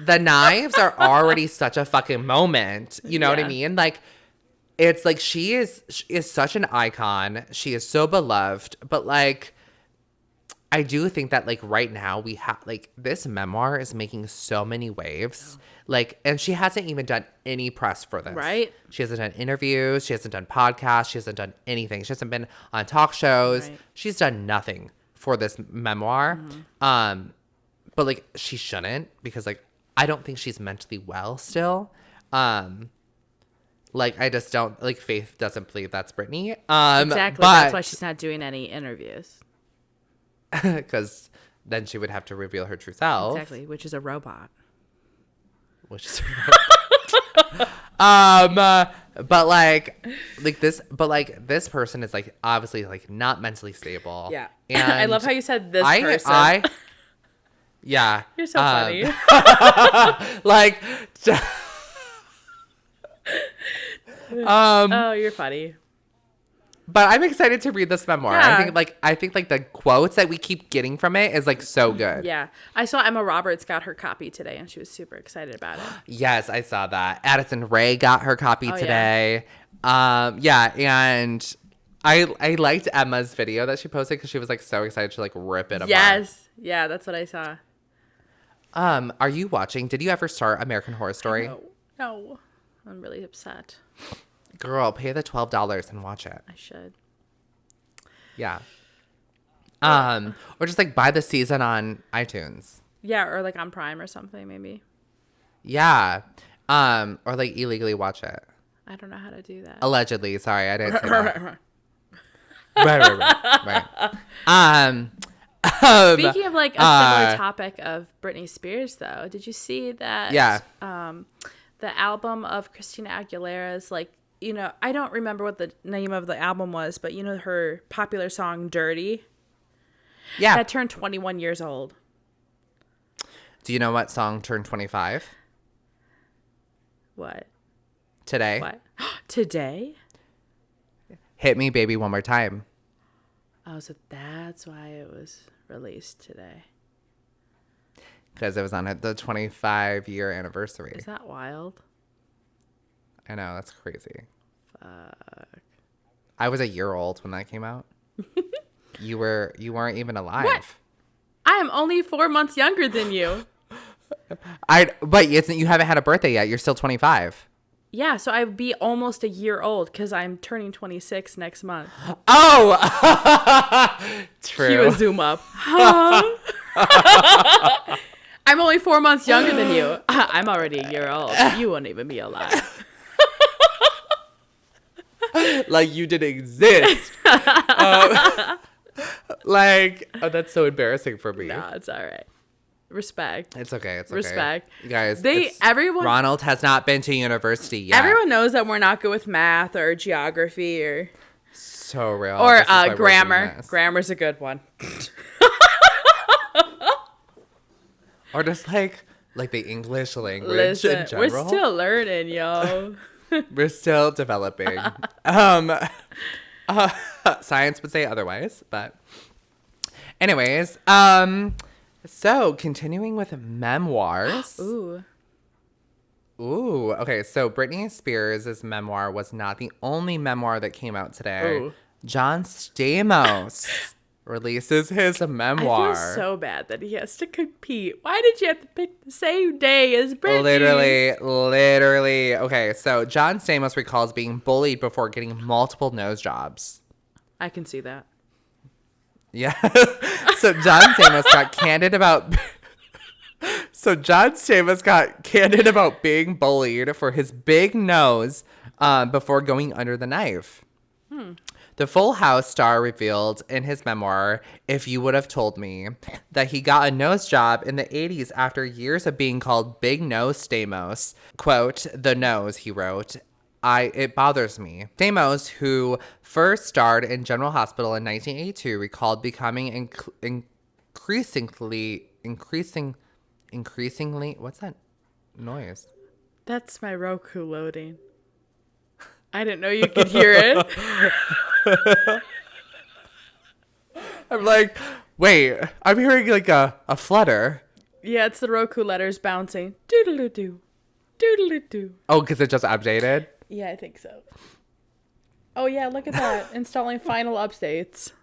The knives are already such a fucking moment. You know what I mean? Like, it's, like, she is such an icon. She is so beloved. But, like, I do think that, like, right now we have, like, this memoir is making so many waves. Like, and she hasn't even done any press for this. Right. She hasn't done interviews. She hasn't done podcasts. She hasn't done anything. She hasn't been on talk shows. Right. She's done nothing for this memoir. But, like, she shouldn't, because, like, I don't think she's mentally well still. Like, I just don't, like, Faith doesn't believe that's Britney. Exactly. But, that's why she's not doing any interviews. Because then she would have to reveal her true self. Exactly, which is a robot. But like this person is, like, obviously, like, not mentally stable. Yeah. And I love how you said this person. Yeah. You're so funny. Like, oh, you're funny. But I'm excited to read this memoir. Yeah. I think the quotes that we keep getting from it is, like, so good. Yeah. I saw Emma Roberts got her copy today, and she was super excited about it. Yes, I saw that. Addison Rae got her copy today. Yeah, and I liked Emma's video that she posted because she was, like, so excited to, like, rip it apart. Yes. Yeah, that's what I saw. Are you watching? Did you ever start American Horror Story? No. I'm really upset. Girl, pay the $12 and watch it. I should. Yeah. Or just, like, buy the season on iTunes. Yeah, or, like, on Prime or something, maybe. Yeah. Or, like, illegally watch it. I don't know how to do that. Allegedly. Sorry, I didn't say that. Right. Speaking of, like, a similar topic of Britney Spears, though, did you see that? Yeah. The album of Christina Aguilera's, like, you know, I don't remember what the name of the album was, but you know her popular song Dirty? Yeah. That turned 21 years old. Do you know what song turned 25? What? Today. What? Today? Hit Me Baby One More Time. Oh, so that's why it was released today. Because it was on the 25-year anniversary. Is that wild? I know, that's crazy. Fuck. I was a year old when that came out. You weren't even alive. What? I am only 4 months younger than you. But you haven't had a birthday yet. You're still 25. Yeah, so I'd be almost a year old because I'm turning 26 next month. Oh! True. Cue a zoom up. I'm only 4 months younger than you. I'm already a year old. You won't even be alive. Like you didn't exist. Like, oh, that's so embarrassing for me. No, it's all right. Respect. It's okay. It's okay. Respect. Guys, Everyone. Ronald has not been to university yet. Everyone knows that we're not good with math or geography or so real. Or This is why we're grammar. doing this. Grammar's a good one. Or just like the English language Listen, in general. we're still learning, yo. We're still developing. Science would say otherwise, but anyways, so continuing with memoirs. Ooh. Okay, so Britney Spears' memoir was not the only memoir that came out today. Ooh. John Stamos releases his memoir. I feel so bad that he has to compete. Why did you have to pick the same day as Britney? Literally. Okay, so John Stamos recalls being bullied before getting multiple nose jobs. I can see that. Yeah. So John Stamos got candid about being bullied for his big nose before going under the knife. The Full House star revealed in his memoir, If You Would Have Told Me, that he got a nose job in the 80s after years of being called Big Nose Stamos. Quote, "The nose," he wrote, "it bothers me." Stamos, who first starred in General Hospital in 1982, recalled becoming increasingly, what's that noise? That's my Roku loading. I didn't know you could hear it. I'm like, wait, I'm hearing like a flutter. Yeah, it's the Roku letters bouncing. Doodle-doo. Doodle-doo. Oh, because it just updated? Yeah, I think so. Oh, yeah, look at that. Installing final updates.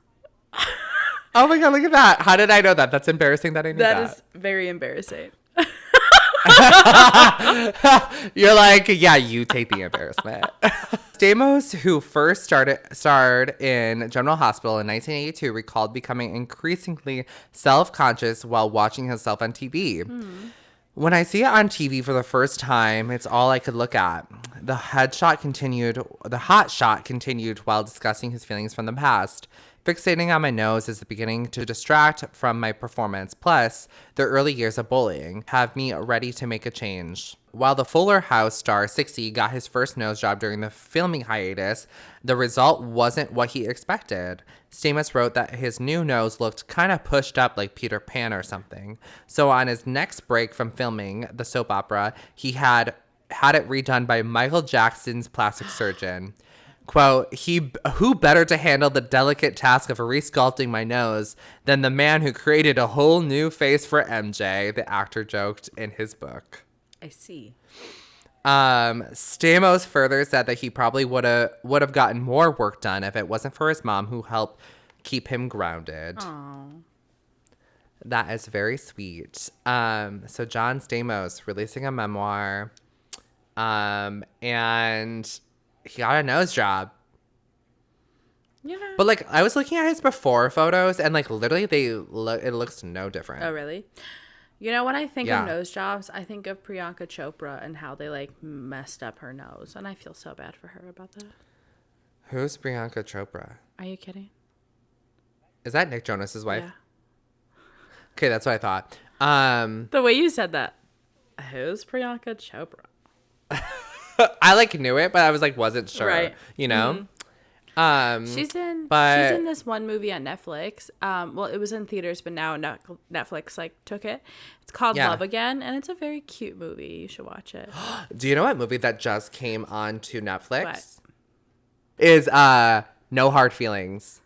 Oh my god, look at that. How did I know that? That's embarrassing that I knew that. That is very embarrassing. You're like, yeah, you take the embarrassment. Stamos, who first starred in General Hospital in 1982, recalled becoming increasingly self-conscious while watching himself on TV. When I see it on TV for the first time, it's all I could look at. The hot shot continued while discussing his feelings from the past. Fixating on my nose is beginning to distract from my performance. Plus, the early years of bullying have me ready to make a change. While the Fuller House star 60 got his first nose job during the filming hiatus, the result wasn't what he expected. Stamos wrote that his new nose looked kind of pushed up like Peter Pan or something. So on his next break from filming the soap opera, he had it redone by Michael Jackson's plastic surgeon. Quote, who better to handle the delicate task of resculpting my nose than the man who created a whole new face for MJ, the actor joked in his book. I see. Stamos further said that he probably would have gotten more work done if it wasn't for his mom who helped keep him grounded. Aww. That is very sweet. So John Stamos releasing a memoir, and he got a nose job. Yeah. But like I was looking at his before photos and like literally it looks no different. Oh, really? You know, when I think Yeah. of nose jobs, I think of Priyanka Chopra and how they like messed up her nose. And I feel so bad for her about that. Who's Priyanka Chopra? Are you kidding? Is that Nick Jonas's wife? Yeah. Okay, that's what I thought. The way you said that. Who's Priyanka Chopra? I like knew it, but I was like wasn't sure. Right. You know? She's in this one movie on Netflix. Well, it was in theaters, but now Netflix like took it. It's called Love Again, and it's a very cute movie. You should watch it. Do you know what movie that just came on to Netflix? What? Is No Hard Feelings.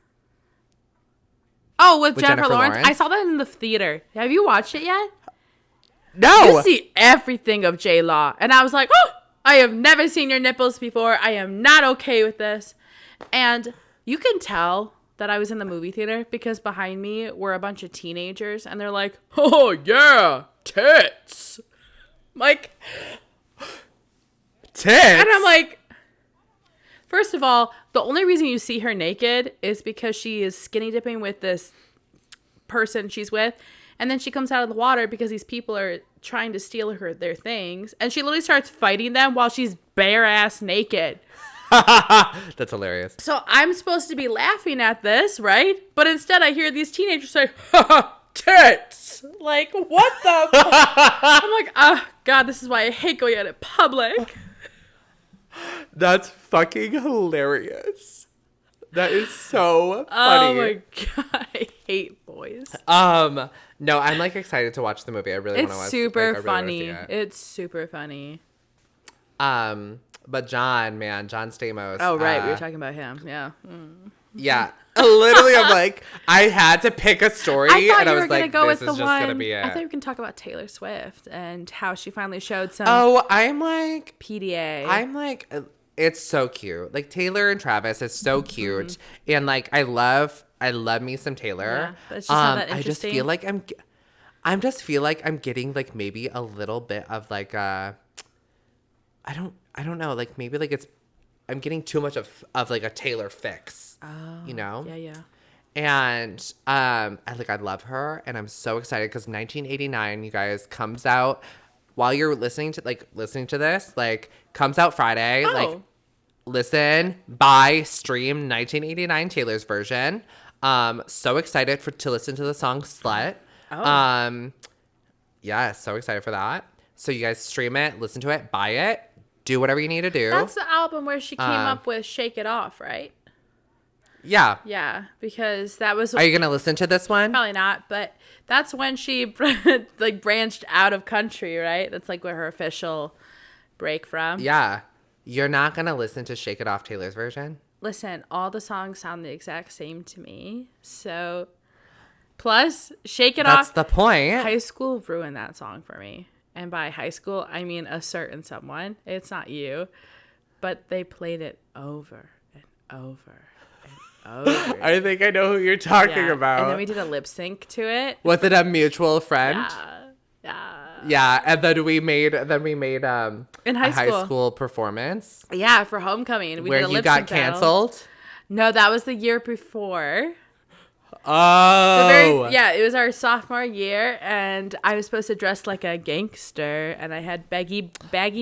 Oh, with Jennifer Jennifer Lawrence? Lawrence? I saw that in the theater. Have you watched it yet? No. You see everything of J Law, and I was like, oh, I have never seen your nipples before. I am not okay with this. And you can tell that I was in the movie theater because behind me were a bunch of teenagers, and they're like, oh, yeah, tits. Like, Tits. and I'm like, first of all, the only reason you see her naked is because she is skinny dipping with this person she's with. And then she comes out of the water because these people are trying to steal their things. And she literally starts fighting them while she's bare ass naked. That's hilarious. So I'm supposed to be laughing at this, right? But instead I hear these teenagers say, ha, tits. Like, what the I'm like, oh, God, this is why I hate going out in public. That's fucking hilarious. That is so funny. Oh my God, I hate boys. No, I'm like excited to watch the movie. I really want to watch it. It's super funny. It. It's super funny. But John Stamos. Oh, right. We were talking about him. Yeah. Mm. Yeah. Literally, I'm like, I had to pick a story. I thought and you I were was going to like, go this with is the just one. going to be it. I thought you were going to talk about Taylor Swift and how she finally showed some I'm like, PDA. I'm like, it's so cute. Like, Taylor and Travis is so cute. Mm-hmm. And like, I love me some Taylor. Yeah, but it's just not that I just interesting. feel like I'm getting like maybe a little bit of like I don't know, like maybe like I'm getting too much of like a Taylor fix. Oh, you know? Yeah. And I love her, and I'm so excited because 1989, you guys, comes out while you're listening to this, like, comes out Friday. Oh. Like, listen, buy, stream 1989 Taylor's version. So excited to listen to the song Slut. Oh. Yeah, so excited for that. So you guys stream it, listen to it, buy it, do whatever you need to do. That's the album where she came up with Shake It Off, right? Yeah. Yeah, because that was... Are you going to listen to this one? Probably not, but that's when she like branched out of country, right? That's like where her official break from. Yeah. You're not going to listen to Shake It Off Taylor's version? Listen, all the songs sound the exact same to me. So, plus, Shake It That's Off... the point. High school ruined that song for me. And by high school, I mean a certain someone. It's not you. But they played it over and over and over. I think I know who you're talking about. And then we did a lip sync to it. Was it a mutual friend? Yeah. Yeah, and then we made in high school performance. Yeah, for homecoming. We where did a you lip got sync battle. canceled. No, that was the year before. Oh. It was our sophomore year, and I was supposed to dress like a gangster, and I had baggy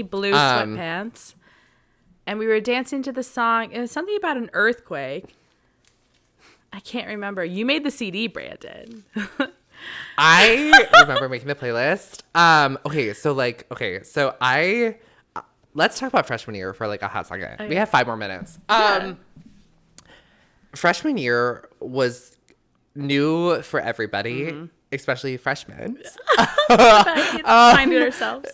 blue sweatpants, and we were dancing to the song. It was something about an earthquake. I can't remember. You made the CD, Brandon. I remember making the playlist. Let's talk about freshman year for like a hot second. Okay. We have 5 more minutes. Yeah. Freshman year was new for everybody, especially freshmen. Find it ourselves.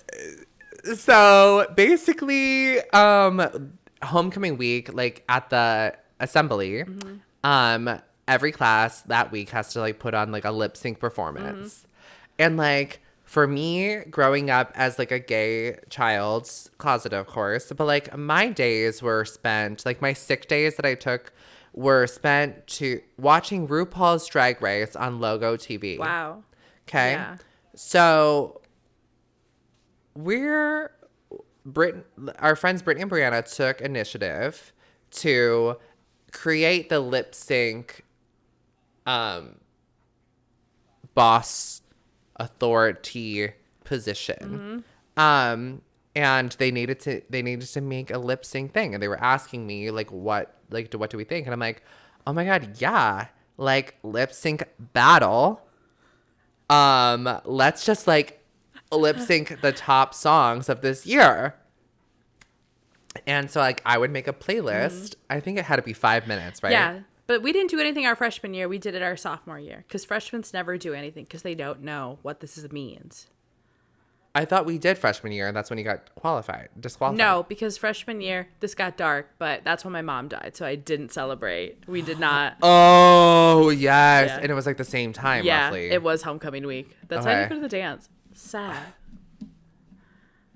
So basically, homecoming week, like at the assembly, every class that week has to like put on like a lip sync performance. And like for me, growing up as like a gay child, closet of course, but like my days were spent, like my sick days that I took were spent to watching RuPaul's Drag Race on Logo TV. Wow. Okay. Yeah. So our friends Brittany and Brianna took initiative to create the lip sync boss authority position. And they needed to make a lip sync thing, and they were asking me like what do we think? And I'm like, oh my god, yeah, like lip sync battle. Let's just like lip sync the top songs of this year. And so like I would make a playlist. I think it had to be 5 minutes, right? Yeah. But we didn't do anything our freshman year. We did it our sophomore year because freshmen never do anything because they don't know what this means. I thought we did freshman year, and that's when you got disqualified. No, because freshman year, this got dark, but that's when my mom died, so I didn't celebrate. We did not. Oh, yes. Yeah. And it was like the same time, Yeah, roughly. it was homecoming week. That's why I didn't go to the dance. Sad.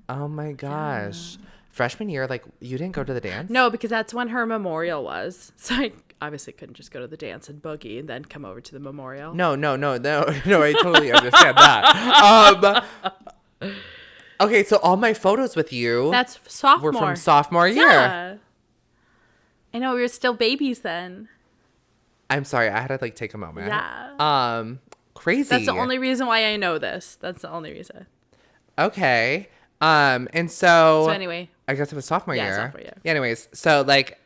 Oh, my gosh. Yeah. Freshman year, like, you didn't go to the dance? No, because that's when her memorial was. So I obviously couldn't just go to the dance and boogie and then come over to the memorial. No, I totally understand that. Okay, so all my photos with you that's sophomore. were from sophomore year. Yeah. I know, we were still babies then. I'm sorry, I had to like take a moment. Yeah. Crazy. That's the only reason why I know this. That's the only reason. Okay. And so anyway, I guess it was sophomore year. Sophomore year. Yeah, anyways, so like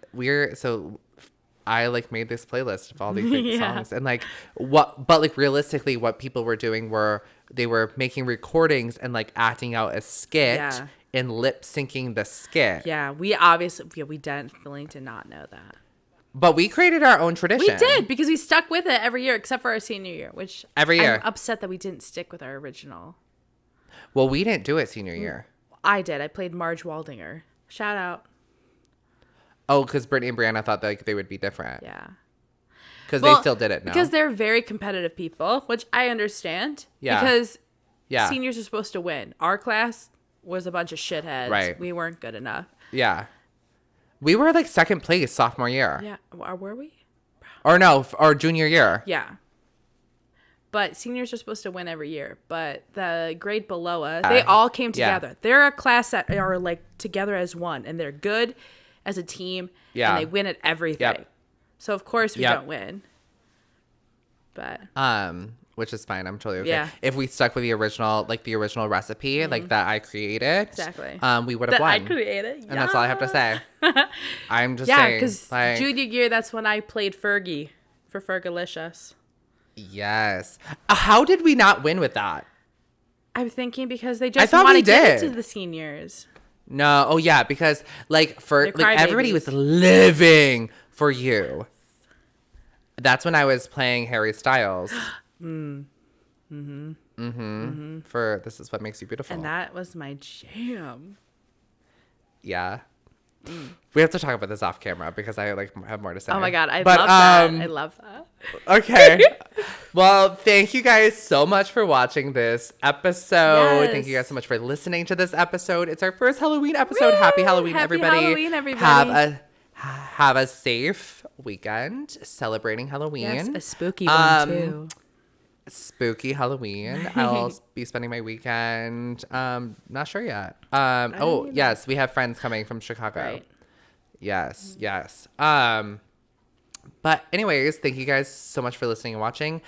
I like made this playlist of all these big songs and like but like realistically what people were doing were they were making recordings and like acting out a skit and lip syncing the skit. Yeah, we definitely did not know that. But we created our own tradition. We did because we stuck with it every year except for our senior year, which every year. I'm upset that we didn't stick with our original. Well, we didn't do it senior year. I did. I played Marge Waldinger. Shout out. Oh, because Britney and Brianna thought that like, they would be different. Yeah. Because they still did it now. Because they're very competitive people, which I understand. Yeah. Because seniors are supposed to win. Our class was a bunch of shitheads. Right. We weren't good enough. Yeah. We were like second place sophomore year. Yeah. Were we? Or no, or junior year. Yeah. But seniors are supposed to win every year. But the grade below us, they all came together. They're a class that are like together as one. And they're good as a team. Yeah. And they win at everything. Yep. So of course we don't win. But which is fine. I'm totally okay. Yeah. If we stuck with the original recipe, like that I created, exactly. We would have won. I created, and that's all I have to say. I'm just saying. Yeah, because like, junior year, that's when I played Fergie for Fergalicious. Yes. How did we not win with that? I'm thinking because they just want to get into the seniors. No. Oh yeah, because like everybody was living for you. That's when I was playing Harry Styles. For This Is What Makes You Beautiful. And that was my jam. Yeah. We have to talk about this off camera because I like have more to say. Oh my God. I love that. I love that. Okay. Well, thank you guys so much for watching this episode. Yes. Thank you guys so much for listening to this episode. It's our first Halloween episode. Woo! Happy Halloween, everybody. Happy Halloween, everybody. Have a safe weekend celebrating Halloween. Yes, a spooky one too. Spooky Halloween. I'll be spending my weekend. Not sure yet. Oh yes, we have friends coming from Chicago. Right. Yes. But anyways, thank you guys so much for listening and watching.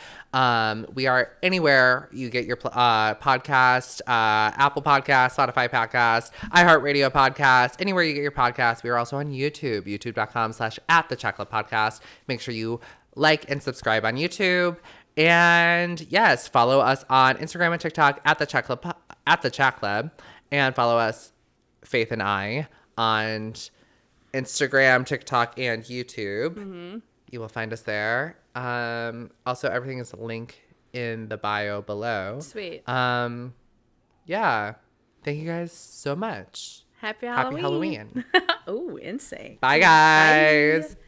We are anywhere you get your podcast, Apple Podcast, Spotify Podcast, iHeartRadio Podcast, anywhere you get your podcast. We are also on YouTube, youtube.com/@theChatClub Make sure you like and subscribe on YouTube. And yes, follow us on Instagram and TikTok at the Chat Club, and follow us, Faith and I, on Instagram, TikTok, and YouTube. You will find us there. Also, everything is linked in the bio below. Sweet. Yeah. Thank you guys so much. Happy Halloween. Happy Halloween. Oh, insane. Bye, guys. Bye.